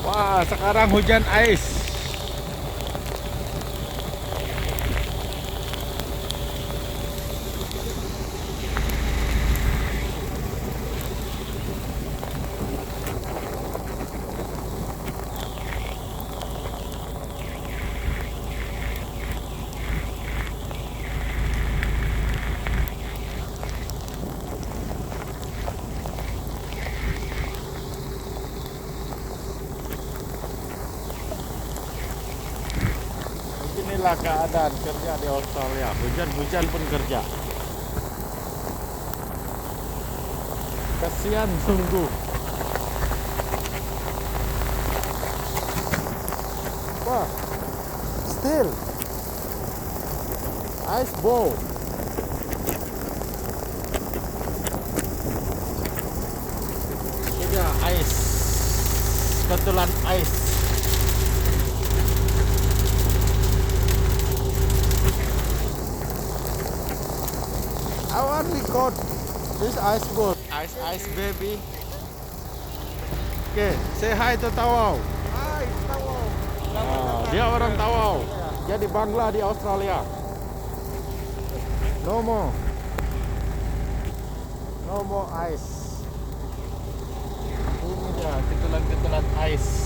Wah, sekarang hujan ais. Inilah keadaan kerja di Australia. Hujan-hujan pun kerja. Kasihan sungguh. Wah, still ice ball. Sudah ice, kebetulan ice. I only got this ice boat. Ice baby. Okay, say hi to Tawau. Hai, Tawau. Dia orang Tawau. Jadi Bangla di Australia. No more. No more ice. Ini dia ketulan-ketulan ice.